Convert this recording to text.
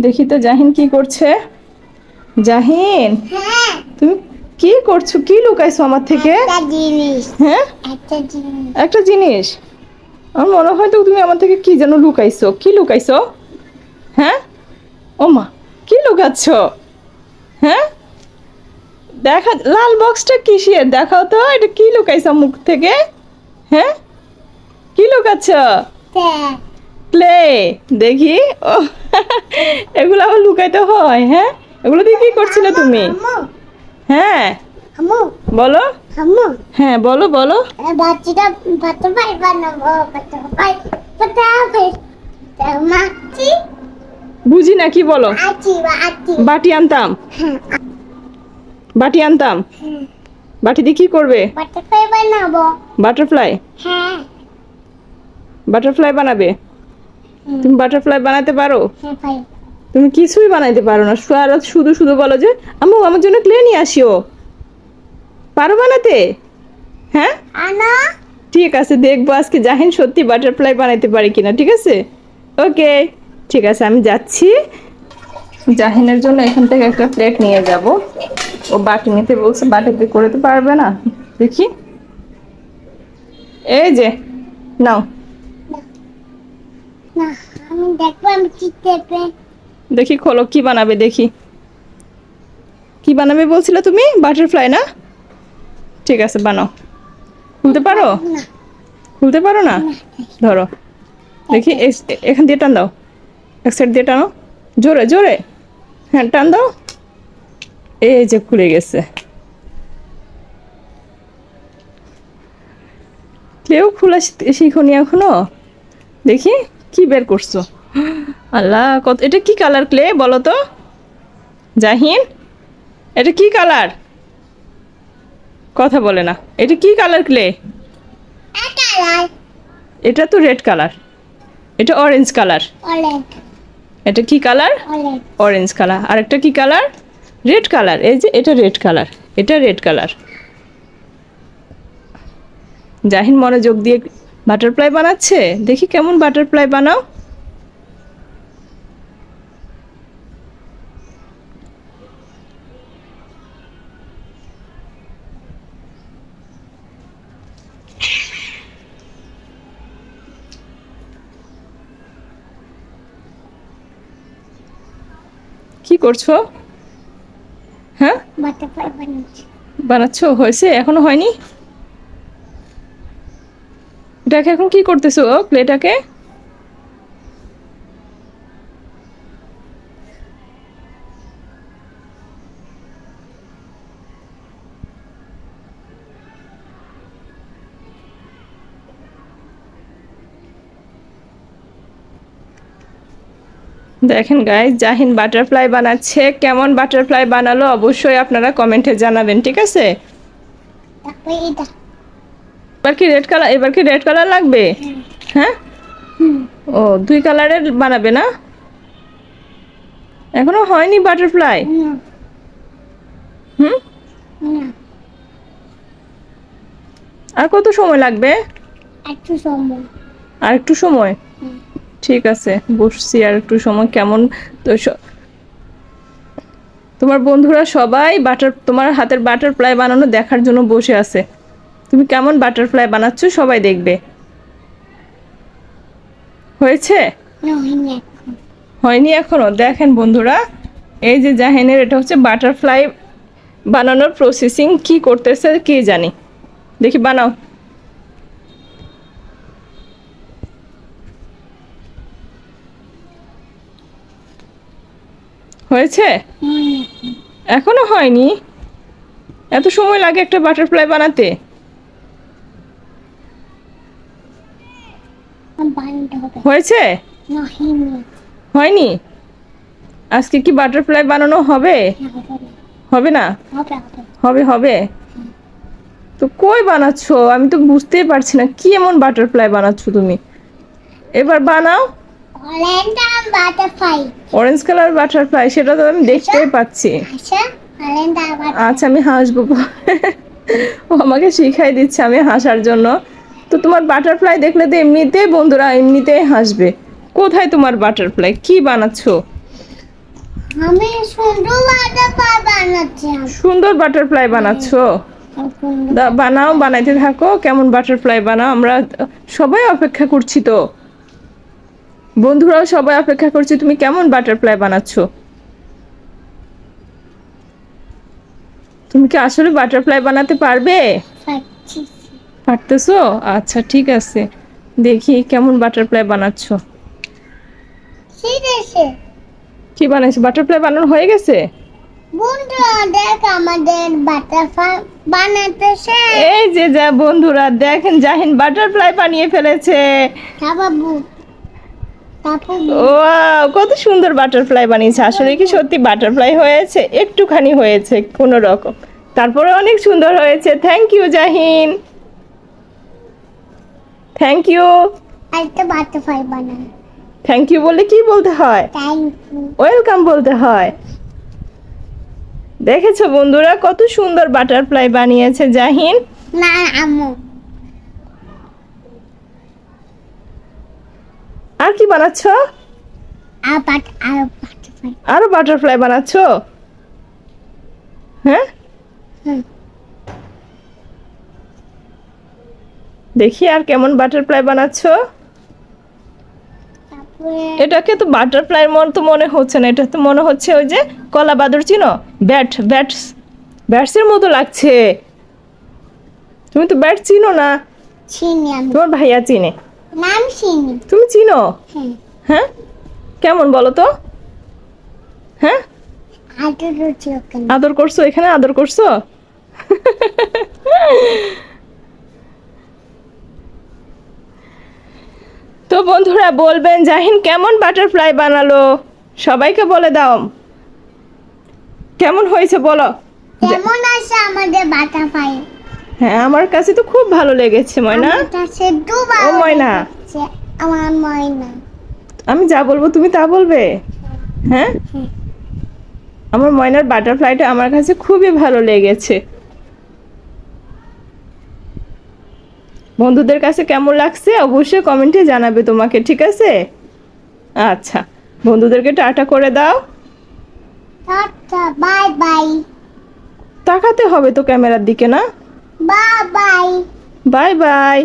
দেখি তো জাহিন কি করছে। জাহিন, হ্যাঁ, তুমি কি করছো? কি লুকাইছো আমার থেকে? একটা জিনিস, হ্যাঁ, একটা জিনিস। একটা জিনিস। আমার মনে হয় তো তুমি আমার থেকে কি যেন লুকাইছো। কি লুকাইছো? হ্যাঁ, ও মা, কি লুকাচ্ছ? হ্যাঁ, দেখা, লাল বক্সটা কিসের? দেখাও তো, এটা কি লুকাইছো মুখ থেকে? হ্যাঁ, কি লুকাচ্ছ? হ্যাঁ, ক্লে। দেখি। ও এগুলো আবার লুকাইতে হয়? হ্যাঁ, এগুলো দিয়ে কি করছিলে তুমি? আম্মু, হ্যাঁ, আম্মু, বলো। আম্মু, হ্যাঁ, বলো বলো। বাচ্চাটা বাচ্চাটাই বানাবো, বাচ্চাটাই বাচ্চাটাই মাছি, বুঝি না, কি বলো? আছি আছি। বাটি আনতাম, হ্যাঁ, বাটি আনতাম। হ্যাঁ, বাটি দিয়ে কি করবে? বাচ্চাটাই বানাবো। বাটারফ্লাই। হ্যাঁ, বাটারফ্লাই বানাবে? তুমি বাটারফ্লাই বানাতে পারো? হ্যাঁ ভাই। তুমি কিছুই বানাইতে পারো না, শুধু শুধু বলো যে আম্মু আমার জন্য ক্লে নিয়ে আসিও। পারো বানাতে? হ্যাঁ, আনা, ঠিক আছে, দেখবো আজকে জাহিন সত্যি বাটারফ্লাই বানাইতে পারি কিনা। ঠিক আছে, ওকে, ঠিক আছে, আমি যাচ্ছি। জাহিনের জন্য এখান থেকে একটা প্লেট নিয়ে যাব। ও বাটি নিতে বলছে, বাটিতে করে তো পারবে না। দেখি, এই যে, নাও। না, আমি দেখবো আমি কি দেবে। দেখি, খোলো, কি বানাবে দেখি। কি বানাবে বলছিলে তুমি? বাটারফ্লাই না? ঠিক আছে, বানাও। খুলতে পারো? না, খুলতে পারো না? ধরো, দেখি, এখান দিয়ে টান দাও, এক সাইড দিয়ে টানো, জোরে জোরে। হ্যাঁ, টান দাও। এই যে খুলে গেছে। কেউ খোলা শিখনি এখনো? দেখি, কি বের করছো? আল্লাহ, কত, এটা কি কালার ক্লে বলো তো জাহিন? এটা কি কালার? কথা বলে না। এটা কি কালার ক্লে? কালার এটা তো রেড কালার, এটা অরেঞ্জ কালার। অরেঞ্জ, এটা কি কালার? অরেঞ্জ। Orange colour. আর একটা কি কালার? Red colour. এই যে এটা রেড কালার, এটা রেড কালার। জাহিন মনোযোগ দিয়ে বাটারফ্লাই বানাচ্ছে। দেখি কেমন বাটারফ্লাই বানাও। কি করছো? হ্যাঁ, বাটারফ্লাই বানাচ্ছি। বানাচ্ছো? হয়েছে? এখনো হয়নি? এটাকে এখন কি করতেছো প্লেটাকে? দেখেন গাইস, জাহিন বাটারফ্লাই বানাচ্ছে। কেমন বাটারফ্লাই বানালো অবশ্যই আপনারা কমেন্টে জানাবেন, ঠিক আছে? তারপরে এটা। এবার কি রেড কালার? এবার কি রেড কালার লাগবে? হ্যাঁ, ও, দুই কালারের বানাবে না? এখনো হয়নি বাটারফ্লাই? না, হুম, না, আর কত সময় লাগবে? একটু সময়। আর একটু সময়? ঠিক আছে, বসছি আর একটু সময়। কেমন তো তোমার বন্ধুরা সবাই তোমার হাতের বাটারফ্লাই বানানো দেখার জন্য বসে আছে। তুমি কেমন বাটারফ্লাই বানাচ্ছো সবাই দেখবে। হয়েছে? না, হয়নি এখন। হয়নি এখনো? দেখেন বন্ধুরা, এই যে জাহিনের এটা হচ্ছে বাটারফ্লাই বানানোর প্রসেসিং। কি করতেছে কে জানি। দেখি, বানাও। হয়েছে? হয়নি এখন। এখনো হয়নি? এত সময় লাগে একটা বাটারফ্লাই বানাতে? আমার বানাতে হবে। হয়েছে? না, হয়নি। হয়নি? আজকে কি বাটারফ্লাই বানানো হবে? না, হবে না। হবে না? হবে, হবে। হবে হবে। তো কই বানাচ্ছো? আমি তো বুঝতেই পারছি না কি এমন বাটারফ্লাই বানাচ্ছো তুমি। এবার বানাও। Orange butterfly. Orange colour butterfly, সেটা তো আমি দেখতেই পাচ্ছি। আচ্ছা, অরেঞ্জ বাটারফ্লাই। আচ্ছা, আমি হাসবো। ও আমাকে শিখাই দিচ্ছে আমি হাসার জন্য। তো তোমার বাটারফ্লাই দেখলে তো এমনিতেই বন্ধুরা এমনিতেই হাসবে। কোথায় তোমার বাটারফ্লাই? কি বানাচ্ছো? আমি সুন্দর বাটারফ্লাই বানাচ্ছি সুন্দর বাটারফ্লাই বানাচ্ছো? বানাও, বানাইতে থাকো। কেমন বাটারফ্লাই বানাও, আমরা সবাই অপেক্ষা করছি তো, বন্ধুরাও সবাই অপেক্ষা করছি। তুমি কেমন বাটারফ্লাই বানাচ্ছো? তুমি কি আসলে বাটারফ্লাই বানাতে পারবে? পাচ্ছি পারতেছো? আচ্ছা ঠিক আছে, দেখি কেমন বাটারফ্লাই বানাচ্ছো। ঠিক আছে কি বানাইছো? বাটারফ্লাই বানানো হয়ে গেছে? বন্ধুরা দেখ আমাদের বাটারফ্লাই বানাতেছে এই যে যা বন্ধুরা দেখেন, জাহিন বাটারফ্লাই বানিয়ে ফেলেছে। বাবু তারপর ওয়াও, কত সুন্দর বাটারফ্লাই বানিয়েছে। আসলে কি সত্যি বাটারফ্লাই হয়েছে? একটুখানি হয়েছে কোনো রকম, তারপরে অনেক সুন্দর হয়েছে। Thank you Jahin, thank you. একটা বাটারফ্লাই বানাই থ্যাংক ইউ বললে কি বলতে হয়? থ্যাংক ইউ ওয়েলকাম বলতে হয়। দেখেছো বন্ধুরা কত সুন্দর বাটারফ্লাই বানিয়েছে জাহিন। না আম্মু আর কি বানাচ্ছো? আর বাটারফ্লাই আরো বাটারফ্লাই বানাচ্ছো? হ্যাঁ, হুম দেখি আর কেমন বাটারফ্লাই বানাচ্ছো। তারপরে এটাকে তো বাটারফ্লাইয়ের মতো মনে হচ্ছে না, এটা তো মনে হচ্ছে ওই যে কলা বাদুড় চিনো, ব্যাটসের মতো লাগছে। তুমি তো ব্যাট চিনো না, চিনি আমি তোমার ভাইয়া চিনে, নাম চিনি তুমি চিনো? হ্যাঁ হ্যাঁ, কেমন বলো তো? হ্যাঁ, আদর রুচি ওখানে আদর করছো? এখানে আদর করছো? তো বন্ধুরা বলবেন জাহিন কেমন বাটারফ্লাই বানালো, সবাইকে বলে দাও কেমন হয়েছে বলো। কেমন আছে আমাদের বাটারফ্লাই হ্যাঁ, আমার কাছে তো খুব ভালো লেগেছে ময়না। আমার কাছে ও ময়না, আমার ময়না আমি যা বলবো তুমি তা বলবে? হ্যাঁ, হুম। আমার ময়নার বাটারফ্লাইটা আমার কাছে খুবই ভালো লেগেছে। বন্ধুদের কাছে কেমন লাগছে অবশ্যই কমেন্টে জানাবে তোমাকে, ঠিক আছে? আচ্ছা, বন্ধুদেরকে টাটা করে দাও। টাটা বাই বাই তাকাতে হবে তো ক্যামেরার দিকে, না? Bye bye bye bye.